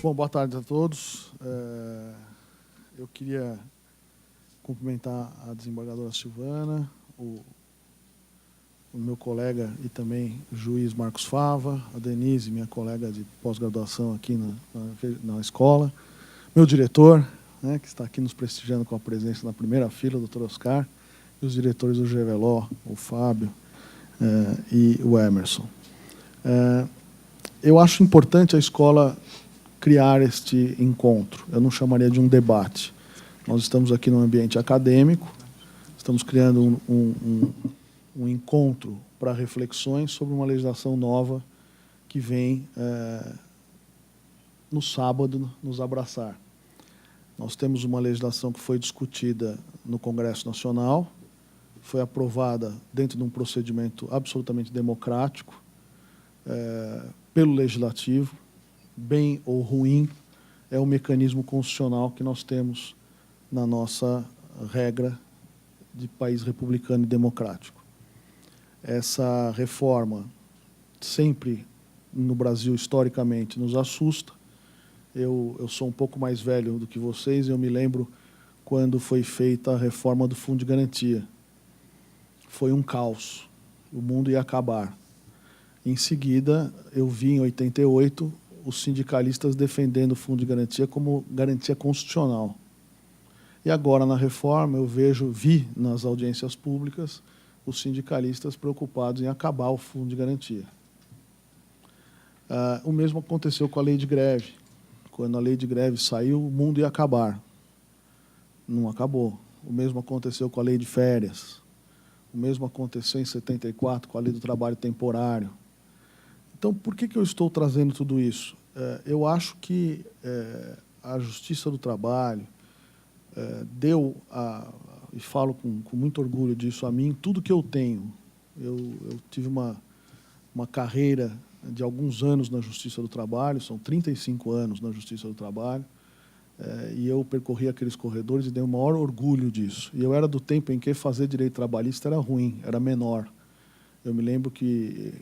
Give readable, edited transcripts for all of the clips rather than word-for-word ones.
Bom, boa tarde a todos. Eu queria cumprimentar a desembargadora Silvana, o meu colega e também o juiz Marcos Fava, a Denise, minha colega de pós-graduação aqui na escola, meu diretor, né, que está aqui nos prestigiando com a presença na primeira fila, o doutor Oscar, e os diretores do GVLO, o Fábio e o Emerson. Eu acho importante a escola criar este encontro. Eu não chamaria de um debate. Nós estamos aqui num ambiente acadêmico, estamos criando um encontro para reflexões sobre uma legislação nova que vem, no sábado, nos abraçar. Nós temos uma legislação que foi discutida no Congresso Nacional, foi aprovada dentro de um procedimento absolutamente democrático, pelo Legislativo, bem ou ruim, é o mecanismo constitucional que nós temos na nossa regra de país republicano e democrático. Essa reforma sempre, no Brasil, historicamente, nos assusta. Eu sou um pouco mais velho do que vocês, eu me lembro quando foi feita a reforma do Fundo de Garantia. Foi um caos, o mundo ia acabar. Em seguida, eu vi, em 88, os sindicalistas defendendo o Fundo de Garantia como garantia constitucional. E agora, na reforma, eu vi nas audiências públicas os sindicalistas preocupados em acabar o Fundo de Garantia. O mesmo aconteceu com a lei de greve. Quando a lei de greve saiu, o mundo ia acabar. Não acabou. O mesmo aconteceu com a lei de férias. O mesmo aconteceu em 74 com a lei do trabalho temporário. Então, por que eu estou trazendo tudo isso? Eu acho que a Justiça do Trabalho deu, e falo com muito orgulho disso a mim, tudo que eu tenho. Eu tive uma carreira de alguns anos na Justiça do Trabalho, são 35 anos na Justiça do Trabalho, e eu percorri aqueles corredores e dei o maior orgulho disso. E eu era do tempo em que fazer direito trabalhista era ruim, era menor. Eu me lembro que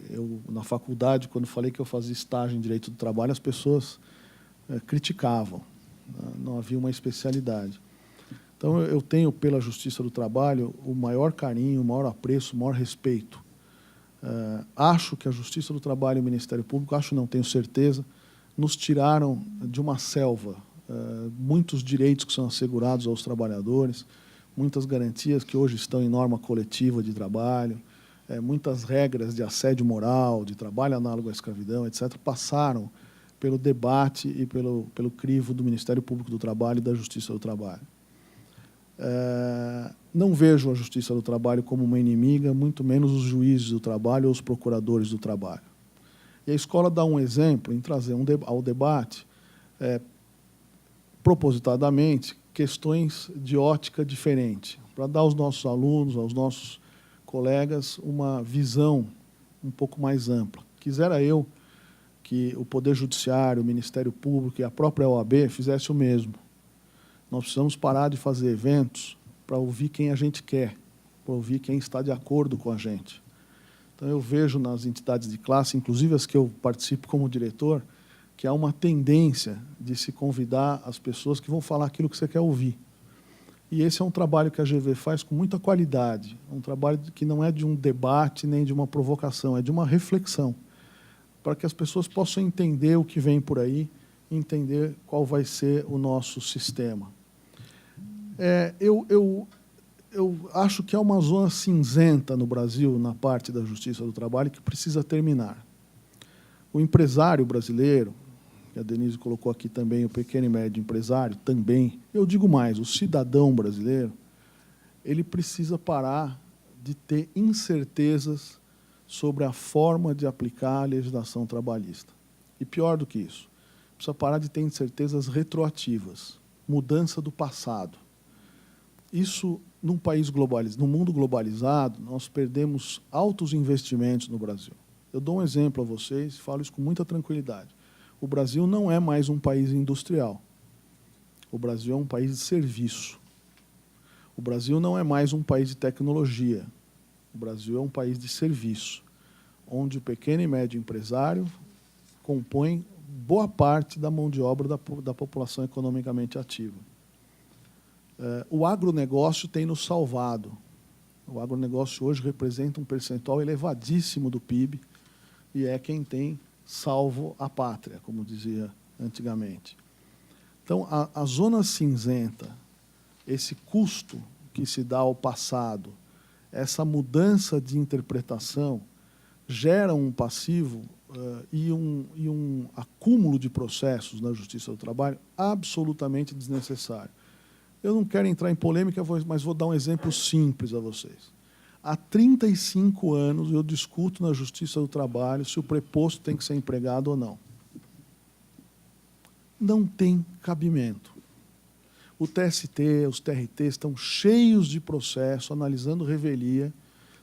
na faculdade, quando falei que eu fazia estágio em Direito do Trabalho, as pessoas criticavam, não havia uma especialidade. Então, eu tenho pela Justiça do Trabalho o maior carinho, o maior apreço, o maior respeito. Acho que a Justiça do Trabalho e o Ministério Público, tenho certeza, nos tiraram de uma selva muitos direitos que são assegurados aos trabalhadores, muitas garantias que hoje estão em norma coletiva de trabalho, muitas regras de assédio moral, de trabalho análogo à escravidão, etc., passaram pelo debate e pelo crivo do Ministério Público do Trabalho e da Justiça do Trabalho. Não vejo a Justiça do Trabalho como uma inimiga, muito menos os juízes do trabalho ou os procuradores do trabalho. E a escola dá um exemplo em trazer ao debate, propositadamente, questões de ótica diferente, para dar aos nossos alunos, aos nossos colegas, uma visão um pouco mais ampla. Quisera eu que o Poder Judiciário, o Ministério Público e a própria OAB fizessem o mesmo. Nós precisamos parar de fazer eventos para ouvir quem a gente quer, para ouvir quem está de acordo com a gente. Então, eu vejo nas entidades de classe, inclusive as que eu participo como diretor, que há uma tendência de se convidar as pessoas que vão falar aquilo que você quer ouvir. E esse é um trabalho que a GV faz com muita qualidade, um trabalho que não é de um debate nem de uma provocação, é de uma reflexão, para que as pessoas possam entender o que vem por aí, entender qual vai ser o nosso sistema. Eu acho que há uma zona cinzenta no Brasil, na parte da Justiça do Trabalho, que precisa terminar. O empresário brasileiro, que a Denise colocou aqui também, o pequeno e médio empresário, também, eu digo mais, o cidadão brasileiro, ele precisa parar de ter incertezas sobre a forma de aplicar a legislação trabalhista. E pior do que isso, precisa parar de ter incertezas retroativas, mudança do passado. Isso, num país globalizado, num mundo globalizado, nós perdemos altos investimentos no Brasil. Eu dou um exemplo a vocês, falo isso com muita tranquilidade. O Brasil não é mais um país industrial. O Brasil é um país de serviço. O Brasil não é mais um país de tecnologia. O Brasil é um país de serviço, onde o pequeno e médio empresário compõe boa parte da mão de obra da população economicamente ativa. O agronegócio tem nos salvado. O agronegócio hoje representa um percentual elevadíssimo do PIB e é quem tem salvo a pátria, como dizia antigamente. Então, a zona cinzenta, esse custo que se dá ao passado, essa mudança de interpretação, gera um passivo e um acúmulo de processos na Justiça do Trabalho absolutamente desnecessário. Eu não quero entrar em polêmica, mas vou dar um exemplo simples a vocês. Há 35 anos eu discuto na Justiça do Trabalho se o preposto tem que ser empregado ou não. Não tem cabimento. O TST, os TRT estão cheios de processo, analisando revelia,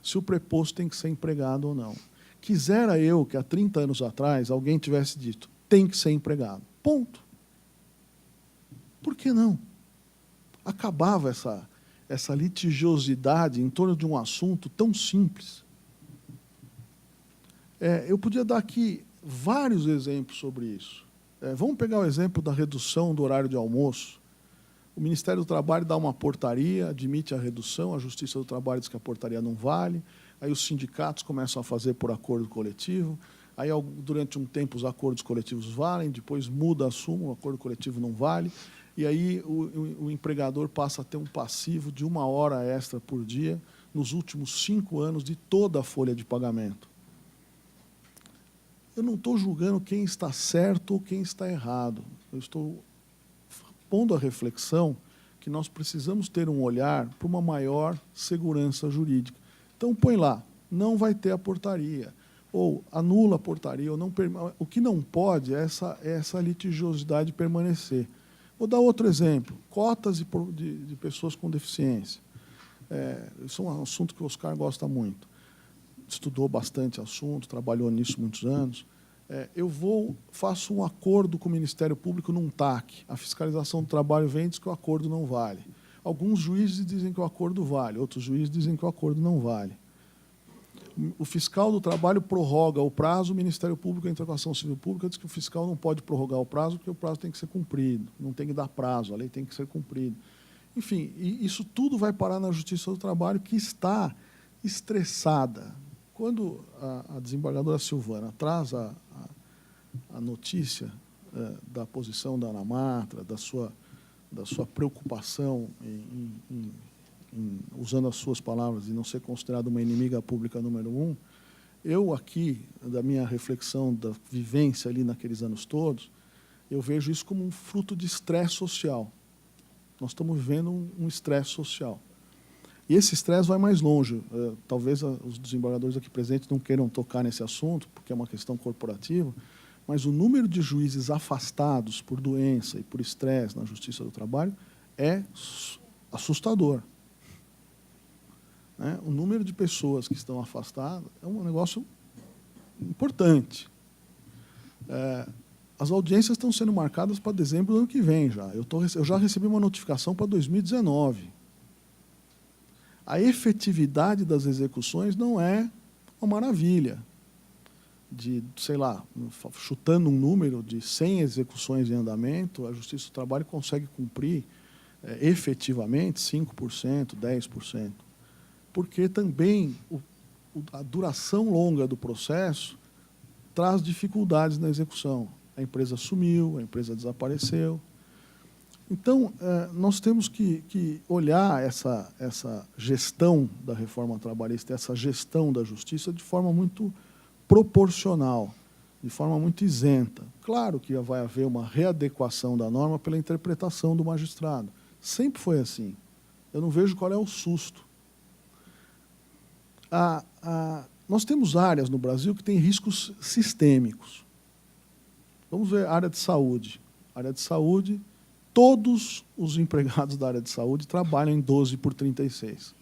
se o preposto tem que ser empregado ou não. Quisera eu que há 30 anos atrás alguém tivesse dito, tem que ser empregado. Ponto. Por que não? Acabava essa litigiosidade em torno de um assunto tão simples. Eu podia dar aqui vários exemplos sobre isso. Vamos pegar o exemplo da redução do horário de almoço. O Ministério do Trabalho dá uma portaria, admite a redução, a Justiça do Trabalho diz que a portaria não vale, aí os sindicatos começam a fazer por acordo coletivo, aí durante um tempo os acordos coletivos valem, depois muda a súmula, o acordo coletivo não vale, e aí o empregador passa a ter um passivo de 1 hora extra por dia nos últimos 5 anos de toda a folha de pagamento. Eu não estou julgando quem está certo ou quem está errado. Eu estou pondo a reflexão que nós precisamos ter um olhar para uma maior segurança jurídica. Então, põe lá, não vai ter a portaria, ou anula a portaria, ou não, o que não pode é essa litigiosidade permanecer. Vou dar outro exemplo, cotas de pessoas com deficiência. Isso é um assunto que o Oscar gosta muito. Estudou bastante assunto, trabalhou nisso muitos anos. Faço um acordo com o Ministério Público num TAC. A fiscalização do trabalho vem e diz que o acordo não vale. Alguns juízes dizem que o acordo vale, outros juízes dizem que o acordo não vale. O fiscal do trabalho prorroga o prazo, o Ministério Público entra com a ação civil pública, diz que o fiscal não pode prorrogar o prazo porque o prazo tem que ser cumprido, não tem que dar prazo, a lei tem que ser cumprida. Enfim, isso tudo vai parar na Justiça do Trabalho, que está estressada. Quando a desembargadora Silvana traz a notícia da posição da Ana Matra, da sua preocupação usando as suas palavras, de não ser considerada uma inimiga pública número 1, eu aqui, da minha reflexão, da vivência ali naqueles anos todos, eu vejo isso como um fruto de estresse social. Nós estamos vivendo um estresse social. E esse estresse vai mais longe. Talvez os desembargadores aqui presentes não queiram tocar nesse assunto, porque é uma questão corporativa, mas o número de juízes afastados por doença e por estresse na Justiça do Trabalho é assustador. O número de pessoas que estão afastadas é um negócio importante. As audiências estão sendo marcadas para dezembro do ano que vem já. Eu já recebi uma notificação para 2019. A efetividade das execuções não é uma maravilha. Sei lá, chutando um número de 100 execuções em andamento, a Justiça do Trabalho consegue cumprir efetivamente 5%, 10%. Porque também a duração longa do processo traz dificuldades na execução. A empresa sumiu, a empresa desapareceu. Então, nós temos que olhar essa gestão da reforma trabalhista, essa gestão da justiça de forma muito proporcional, de forma muito isenta. Claro que vai haver uma readequação da norma pela interpretação do magistrado. Sempre foi assim. Eu não vejo qual é o susto. Nós temos áreas no Brasil que têm riscos sistêmicos. Vamos ver a área de saúde. A área de saúde, todos os empregados da área de saúde trabalham em 12/36.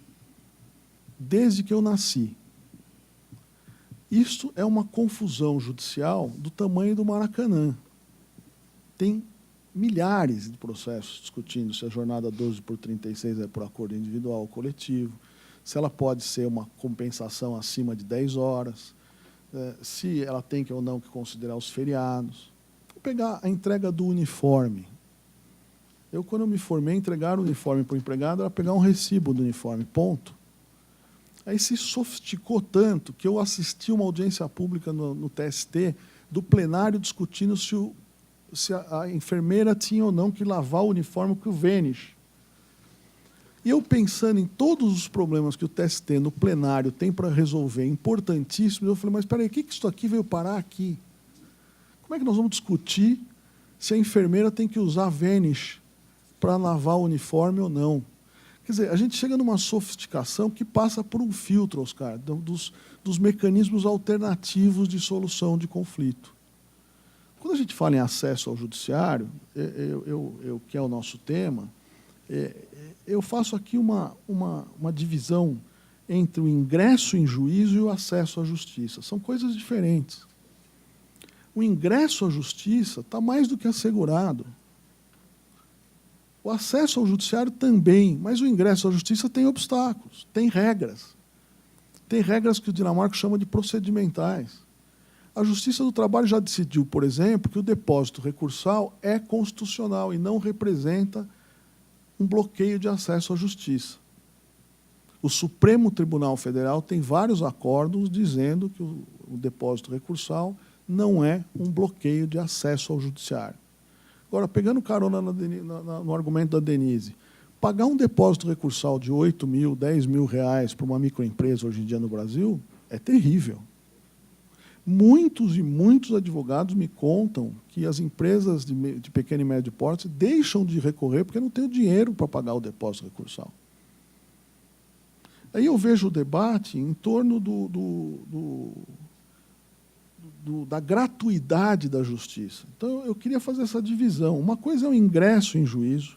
Desde que eu nasci. Isso é uma confusão judicial do tamanho do Maracanã. Tem milhares de processos discutindo se a jornada 12/36 é por acordo individual ou coletivo, se ela pode ser uma compensação acima de 10 horas, se ela tem que ou não que considerar os feriados. pegar a entrega do uniforme. Quando eu me formei, entregar o uniforme para o empregado era pegar um recibo do uniforme, ponto. Aí se sofisticou tanto que eu assisti uma audiência pública no TST do plenário discutindo se a enfermeira tinha ou não que lavar o uniforme com o Vênis. E eu pensando em todos os problemas que o TST no plenário tem para resolver, importantíssimos, eu falei, mas espera aí, o que isso aqui veio parar aqui? Como é que nós vamos discutir se a enfermeira tem que usar Vênis para lavar o uniforme ou não? Quer dizer, a gente chega numa sofisticação que passa por um filtro, Oscar, dos mecanismos alternativos de solução de conflito. Quando a gente fala em acesso ao judiciário, que é o nosso tema, eu faço aqui uma divisão entre o ingresso em juízo e o acesso à justiça. São coisas diferentes. O ingresso à justiça está mais do que assegurado. O acesso ao judiciário também, mas o ingresso à justiça tem obstáculos, tem regras. Tem regras que o Dinamarca chama de procedimentais. A Justiça do Trabalho já decidiu, por exemplo, que o depósito recursal é constitucional e não representa um bloqueio de acesso à justiça. O Supremo Tribunal Federal tem vários acordos dizendo que o depósito recursal não é um bloqueio de acesso ao judiciário. Agora, pegando carona no argumento da Denise, pagar um depósito recursal de 8 mil, 10 mil reais para uma microempresa hoje em dia no Brasil é terrível. Muitos e muitos advogados me contam que as empresas de pequeno e médio porte deixam de recorrer porque não têm o dinheiro para pagar o depósito recursal. Aí eu vejo o debate em torno da gratuidade da justiça. Então, eu queria fazer essa divisão. Uma coisa é o ingresso em juízo,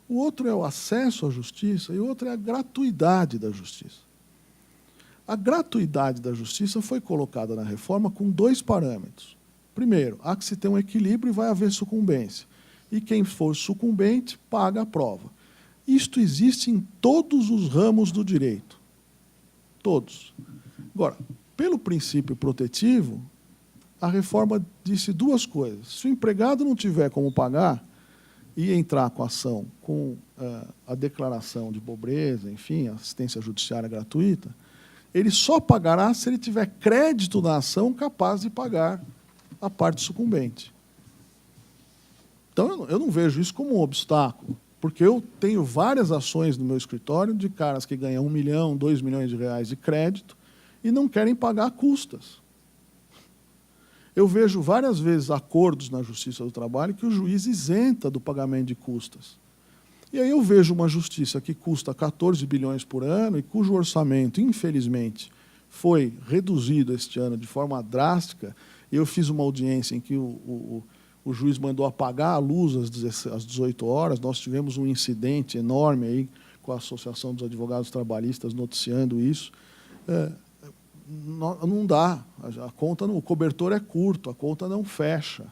o outro é o acesso à justiça e o outro é a gratuidade da justiça. A gratuidade da justiça foi colocada na reforma com 2 parâmetros. Primeiro, há que se ter um equilíbrio e vai haver sucumbência. E quem for sucumbente paga a prova. Isto existe em todos os ramos do direito. Todos. Agora, pelo princípio protetivo, a reforma disse 2 coisas. Se o empregado não tiver como pagar e entrar com a ação com a declaração de pobreza, enfim, assistência judiciária gratuita, ele só pagará se ele tiver crédito na ação capaz de pagar a parte sucumbente. Então, eu não vejo isso como um obstáculo, porque eu tenho várias ações no meu escritório de caras que ganham 1 milhão, 2 milhões de reais de crédito e não querem pagar custas. Eu vejo várias vezes acordos na Justiça do Trabalho que o juiz isenta do pagamento de custas. E aí eu vejo uma justiça que custa 14 bilhões por ano e cujo orçamento, infelizmente, foi reduzido este ano de forma drástica. Eu fiz uma audiência em que o juiz mandou apagar a luz às 18 horas. Nós tivemos um incidente enorme aí com a Associação dos Advogados Trabalhistas noticiando isso. Não dá, o cobertor é curto, a conta não fecha.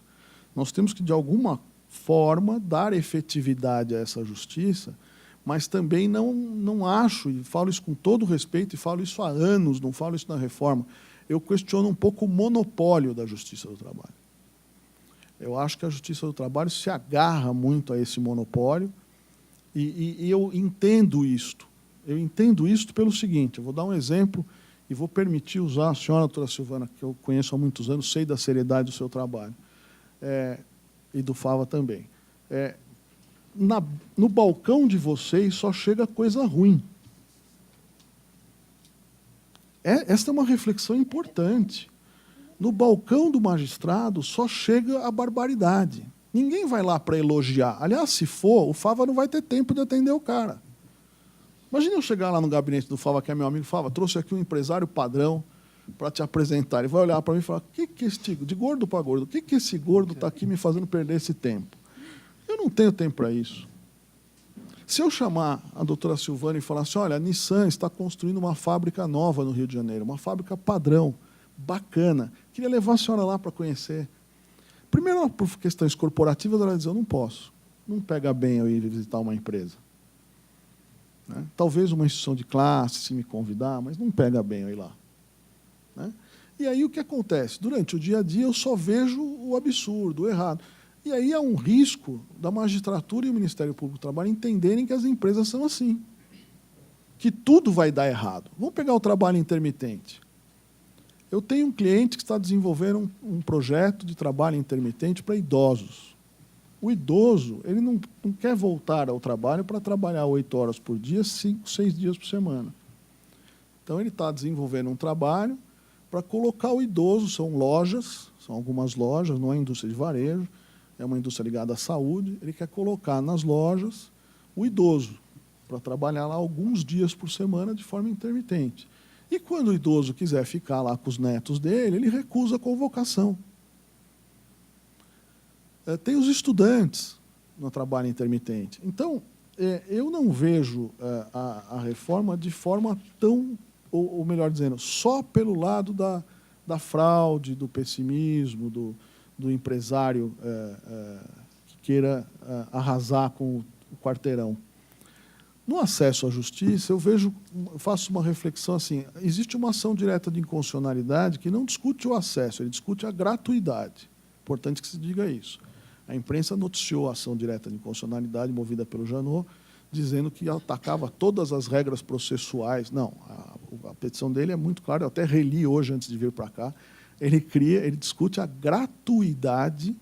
Nós temos que, de alguma forma, dar efetividade a essa justiça, mas também não acho, e falo isso com todo respeito, e falo isso há anos, não falo isso na reforma, eu questiono um pouco o monopólio da Justiça do Trabalho. Eu acho que a Justiça do Trabalho se agarra muito a esse monopólio, e eu entendo isto. Eu entendo isto pelo seguinte, eu vou dar um exemplo, e vou permitir usar a senhora, doutora Silvana, que eu conheço há muitos anos, sei da seriedade do seu trabalho, e do Fava também. No balcão de vocês só chega coisa ruim. Esta é uma reflexão importante. No balcão do magistrado só chega a barbaridade. Ninguém vai lá para elogiar. Aliás, se for, o Fava não vai ter tempo de atender o cara. Imagina eu chegar lá no gabinete do Fava, que é meu amigo, Fava, trouxe aqui um empresário padrão para te apresentar. Ele vai olhar para mim e falar, de gordo para gordo, o que esse gordo está aqui me fazendo perder esse tempo? Eu não tenho tempo para isso. Se eu chamar a doutora Silvana e falar assim, olha, a Nissan está construindo uma fábrica nova no Rio de Janeiro, uma fábrica padrão, bacana, queria levar a senhora lá para conhecer. Primeiro, por questões corporativas, ela vai dizer, eu não posso, não pega bem eu ir visitar uma empresa. Talvez uma instituição de classe, se me convidar, mas não pega bem eu ir lá. E aí o que acontece? Durante o dia a dia eu só vejo o absurdo, o errado. E aí há um risco da magistratura e o Ministério Público do Trabalho entenderem que as empresas são assim, que tudo vai dar errado. Vamos pegar o trabalho intermitente. Eu tenho um cliente que está desenvolvendo um projeto de trabalho intermitente para idosos. O idoso, ele não quer voltar ao trabalho para trabalhar 8 horas por dia, 5, 6 dias por semana. Então, ele está desenvolvendo um trabalho para colocar o idoso, são lojas, são algumas lojas, não é indústria de varejo, é uma indústria ligada à saúde, ele quer colocar nas lojas o idoso, para trabalhar lá alguns dias por semana de forma intermitente. E quando o idoso quiser ficar lá com os netos dele, ele recusa a convocação. Tem os estudantes no trabalho intermitente. Então, eu não vejo a reforma de forma tão, ou melhor dizendo, só pelo lado da fraude, do pessimismo, do empresário que queira arrasar com o quarteirão. No acesso à justiça, eu faço uma reflexão assim, existe uma ação direta de inconstitucionalidade que não discute o acesso, ele discute a gratuidade. Importante que se diga isso. A imprensa noticiou a ação direta de inconstitucionalidade movida pelo Janot, dizendo que atacava todas as regras processuais. Não, a petição dele é muito clara, eu até reli hoje antes de vir para cá. Ele discute a gratuidade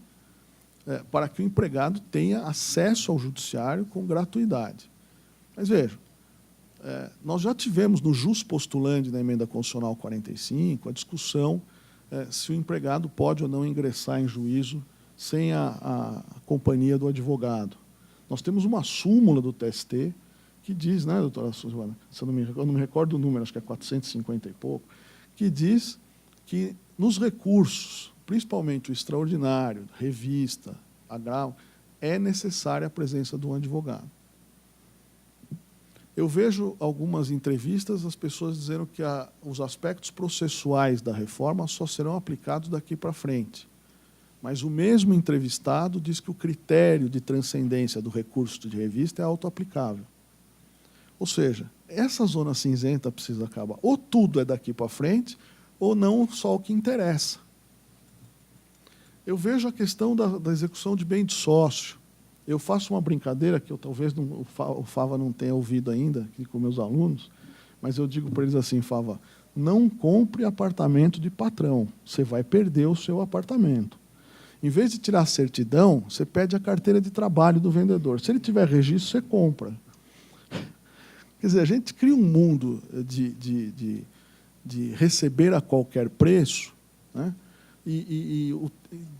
para que o empregado tenha acesso ao judiciário com gratuidade. Mas veja, nós já tivemos no jus postulandi da emenda constitucional 45 a discussão se o empregado pode ou não ingressar em juízo sem a companhia do advogado. Nós temos uma súmula do TST que diz, né, doutora Suzana, se eu não me recordo o número, acho que é 450 e pouco, que diz que nos recursos, principalmente o extraordinário, revista, agravo, é necessária a presença de um advogado. Eu vejo algumas entrevistas as pessoas dizendo que os aspectos processuais da reforma só serão aplicados daqui para frente. Mas o mesmo entrevistado diz que o critério de transcendência do recurso de revista é autoaplicável. Ou seja, essa zona cinzenta precisa acabar. Ou tudo é daqui para frente, ou não só o que interessa. Eu vejo a questão da execução de bem de sócio. Eu faço uma brincadeira que talvez o Fava não tenha ouvido ainda aqui com meus alunos, mas eu digo para eles assim, Fava, não compre apartamento de patrão, você vai perder o seu apartamento. Em vez de tirar a certidão, você pede a carteira de trabalho do vendedor. Se ele tiver registro, você compra. Quer dizer, a gente cria um mundo de receber a qualquer preço, né? e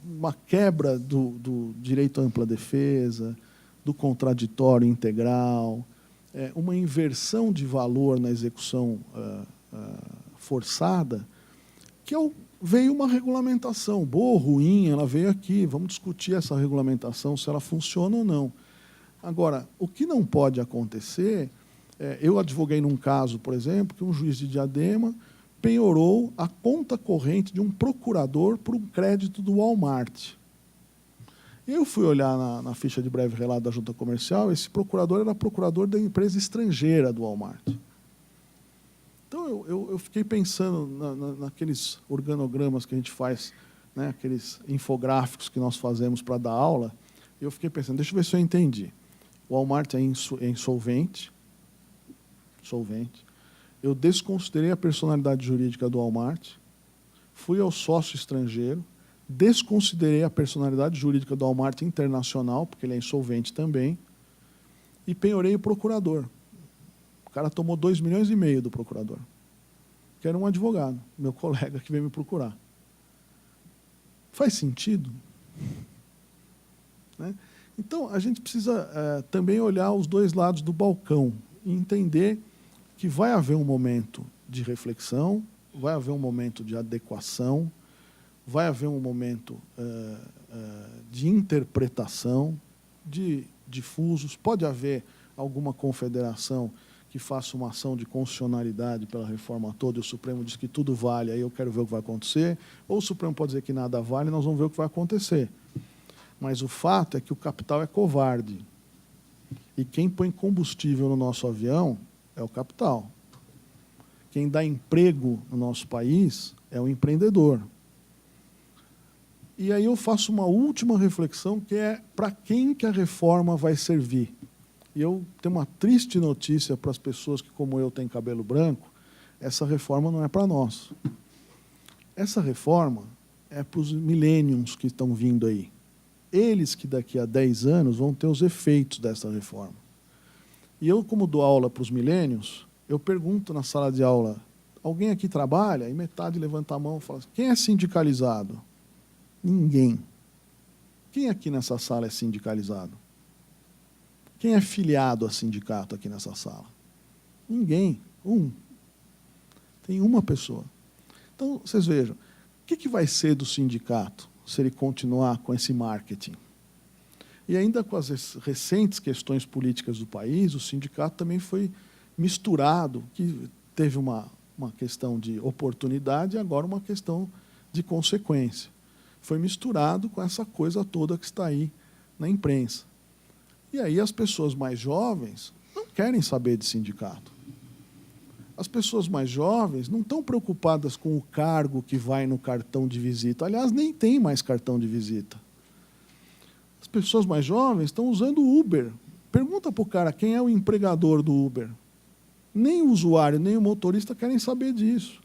uma quebra do direito à ampla defesa, do contraditório integral, uma inversão de valor na execução forçada, que veio uma regulamentação, boa ou ruim, ela veio aqui, vamos discutir essa regulamentação, se ela funciona ou não. Agora, o que não pode acontecer, eu advoguei num caso, por exemplo, que um juiz de Diadema penhorou a conta corrente de um procurador por um crédito do Walmart. Eu fui olhar na ficha de breve relato da junta comercial, esse procurador era procurador da empresa estrangeira do Walmart. Então, eu fiquei pensando naqueles organogramas que a gente faz, né, aqueles infográficos que nós fazemos para dar aula, e eu fiquei pensando, deixa eu ver se eu entendi. O Walmart é insolvente, eu desconsiderei a personalidade jurídica do Walmart, fui ao sócio estrangeiro, desconsiderei a personalidade jurídica do Walmart internacional, porque ele é insolvente também, e penhorei o procurador. O cara tomou 2,5 milhões do procurador, que era um advogado, meu colega que veio me procurar. Faz sentido? Né? Então, a gente precisa também olhar os dois lados do balcão e entender que vai haver um momento de reflexão, vai haver um momento de adequação, vai haver um momento de interpretação, de difusos, pode haver alguma confederação que faça uma ação de constitucionalidade pela reforma toda, e o Supremo diz que tudo vale, aí eu quero ver o que vai acontecer, ou o Supremo pode dizer que nada vale, nós vamos ver o que vai acontecer. Mas o fato é que o capital é covarde. E quem põe combustível no nosso avião é o capital. Quem dá emprego no nosso país é o empreendedor. E aí eu faço uma última reflexão, que é para quem que a reforma vai servir. E eu tenho uma triste notícia para as pessoas que, como eu, têm cabelo branco: essa reforma não é para nós. Essa reforma é para os millennials que estão vindo aí. Eles que daqui a 10 anos vão ter os efeitos dessa reforma. E eu, como dou aula para os millennials, eu pergunto na sala de aula: alguém aqui trabalha? E metade levanta a mão e fala assim: quem é sindicalizado? Ninguém. Quem aqui nessa sala é sindicalizado? Quem é filiado a sindicato aqui nessa sala? Ninguém. Tem uma pessoa. Então, vocês vejam, o que vai ser do sindicato se ele continuar com esse marketing? E ainda com as recentes questões políticas do país, o sindicato também foi misturado, que teve uma questão de oportunidade e agora uma questão de consequência. Foi misturado com essa coisa toda que está aí na imprensa. E aí as pessoas mais jovens não querem saber de sindicato. As pessoas mais jovens não estão preocupadas com o cargo que vai no cartão de visita. Aliás, nem tem mais cartão de visita. As pessoas mais jovens estão usando o Uber. Pergunta para o cara quem é o empregador do Uber. Nem o usuário, nem o motorista querem saber disso.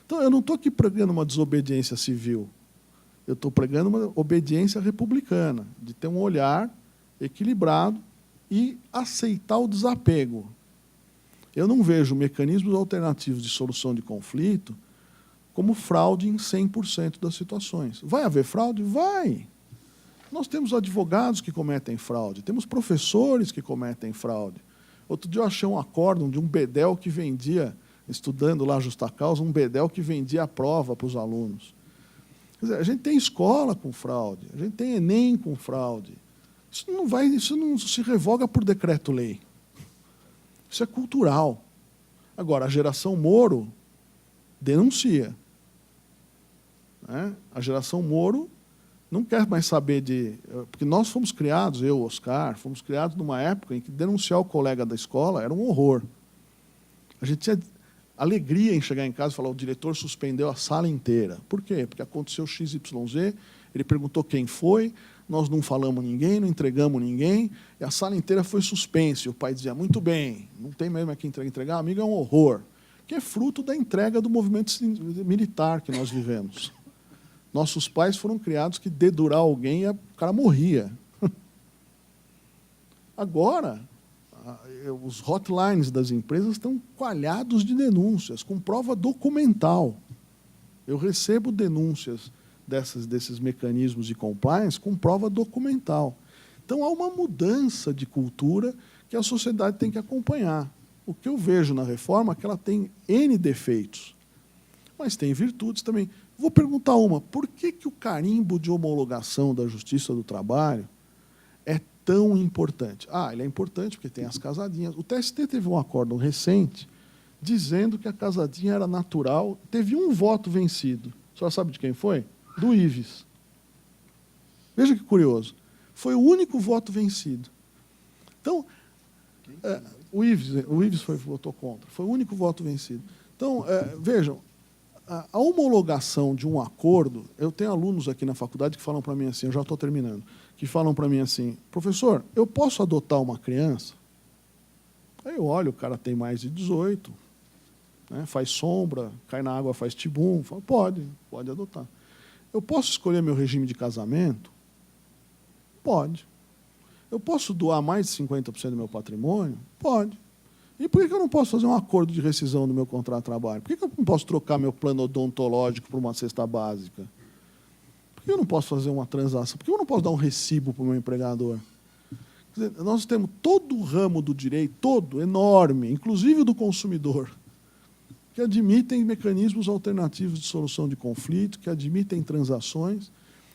Então, eu não estou aqui pregando uma desobediência civil. Eu estou pregando uma obediência republicana, de ter um olhar equilibrado e aceitar o desapego. Eu não vejo mecanismos alternativos de solução de conflito como fraude em 100% das situações. Vai haver fraude? Vai. Nós temos advogados que cometem fraude, temos professores que cometem fraude. Outro dia eu achei um acórdão de um bedel que vendia, estudando lá justa causa, um bedel que vendia a prova para os alunos. Quer dizer, a gente tem escola com fraude, a gente tem Enem com fraude. Isso não se revoga por decreto-lei. Isso é cultural. Agora, a geração Moro denuncia. Né? A geração Moro não quer mais saber de... Porque nós fomos criados, eu, Oscar, fomos criados numa época em que denunciar o colega da escola era um horror. A gente tinha alegria em chegar em casa e falar: o diretor suspendeu a sala inteira. Por quê? Porque aconteceu XYZ, ele perguntou quem foi, nós não falamos ninguém, não entregamos ninguém, e a sala inteira foi suspensa. E o pai dizia: muito bem, não tem mesmo aqui entregar, amigo, é um horror. Que é fruto da entrega do movimento militar que nós vivemos. Nossos pais foram criados que dedurar alguém e o cara morria. Agora, os hotlines das empresas estão coalhados de denúncias, com prova documental. Eu recebo denúncias desses mecanismos de compliance com prova documental. Então, há uma mudança de cultura que a sociedade tem que acompanhar. O que eu vejo na reforma é que ela tem N defeitos, mas tem virtudes também. Vou perguntar uma: por que o carimbo de homologação da Justiça do Trabalho é tão importante? Ele é importante porque tem as casadinhas. O TST teve um acórdão recente dizendo que a casadinha era natural. Teve um voto vencido. A senhora sabe de quem foi? Do Ives. Veja que curioso. Foi o único voto vencido. Então, o Ives votou contra. Foi o único voto vencido. Então, vejam, a homologação de um acordo... Eu tenho alunos aqui na faculdade que falam para mim assim, eu já estou terminando, que falam para mim assim: professor, eu posso adotar uma criança? Aí eu olho, o cara tem mais de 18, né, faz sombra, cai na água, faz tibum. Falo: pode adotar. Eu posso escolher meu regime de casamento? Pode. Eu posso doar mais de 50% do meu patrimônio? Pode. E por que eu não posso fazer um acordo de rescisão do meu contrato de trabalho? Por que eu não posso trocar meu plano odontológico por uma cesta básica? Por que eu não posso fazer uma transação? Por que eu não posso dar um recibo para o meu empregador? Quer dizer, nós temos todo o ramo do direito, todo, enorme, inclusive do consumidor, que admitem mecanismos alternativos de solução de conflito, que admitem transações,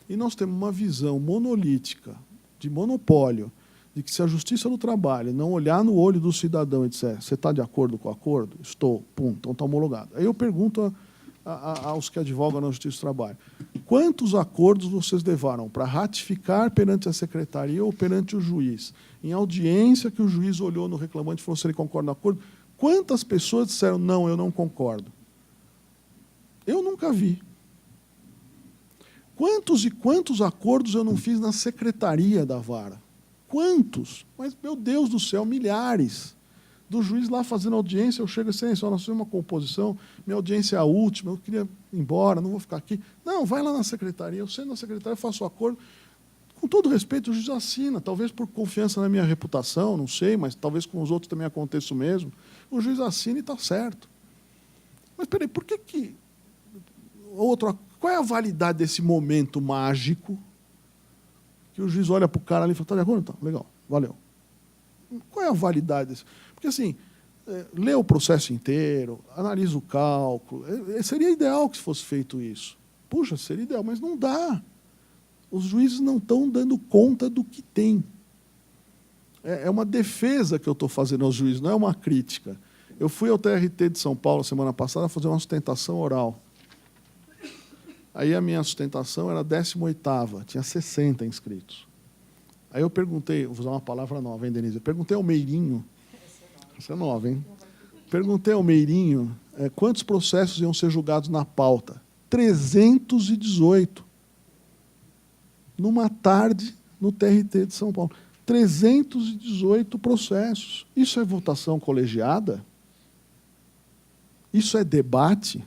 e nós temos uma visão monolítica, de monopólio, de que se a Justiça do Trabalho não olhar no olho do cidadão e disser: você está de acordo com o acordo? Estou. Pum, então está homologado. Aí eu pergunto aos que advogam na Justiça do Trabalho: quantos acordos vocês levaram para ratificar perante a secretaria ou perante o juiz? Em audiência que o juiz olhou no reclamante e falou se ele concorda no acordo, quantas pessoas disseram: não, eu não concordo? Eu nunca vi. Quantos e quantos acordos eu não fiz na secretaria da vara? Quantos? Mas, meu Deus do céu, milhares. Do juiz lá fazendo audiência, eu chego assim, nós temos uma composição, minha audiência é a última, eu queria ir embora, não vou ficar aqui. Não, vai lá na secretaria, eu sento na secretaria, faço o acordo. Com todo respeito, o juiz assina, talvez por confiança na minha reputação, não sei, mas talvez com os outros também aconteça o mesmo. O juiz assina e está certo. Mas, peraí, por que... Qual é a validade desse momento mágico que o juiz olha para o cara ali e fala, está de acordo? Então, legal, valeu. Qual é a validade desse? Porque, assim, lê o processo inteiro, analisa o cálculo. Seria ideal que fosse feito isso. Puxa, seria ideal, mas não dá. Os juízes não estão dando conta do que tem. É uma defesa que eu estou fazendo aos juízes, não é uma crítica. Eu fui ao TRT de São Paulo, semana passada, fazer uma sustentação oral. Aí a minha sustentação era a 18ª, tinha 60 inscritos. Aí eu perguntei, vou usar uma palavra nova, hein, Denise? Eu perguntei ao Meirinho, essa é nova, hein? Perguntei ao Meirinho quantos processos iam ser julgados na pauta. 318. Numa tarde, no TRT de São Paulo. 318 processos. Isso é votação colegiada? Isso é debate?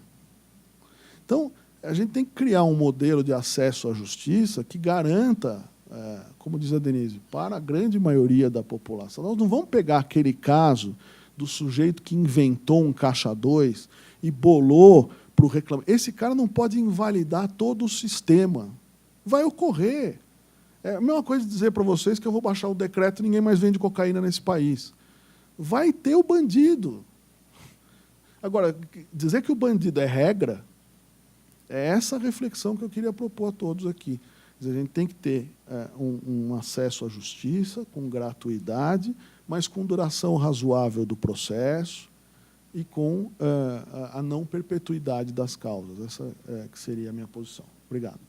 Então, a gente tem que criar um modelo de acesso à justiça que garanta, como diz a Denise, para a grande maioria da população. Nós não vamos pegar aquele caso do sujeito que inventou um caixa 2 e bolou para o reclamante. Esse cara não pode invalidar todo o sistema. Vai ocorrer. É a mesma coisa de dizer para vocês que eu vou baixar o decreto e ninguém mais vende cocaína nesse país. Vai ter o bandido. Agora, dizer que o bandido é regra, é essa reflexão que eu queria propor a todos aqui. Quer dizer, a gente tem que ter um acesso à justiça com gratuidade, mas com duração razoável do processo e com a não perpetuidade das causas. Essa que seria a minha posição. Obrigado.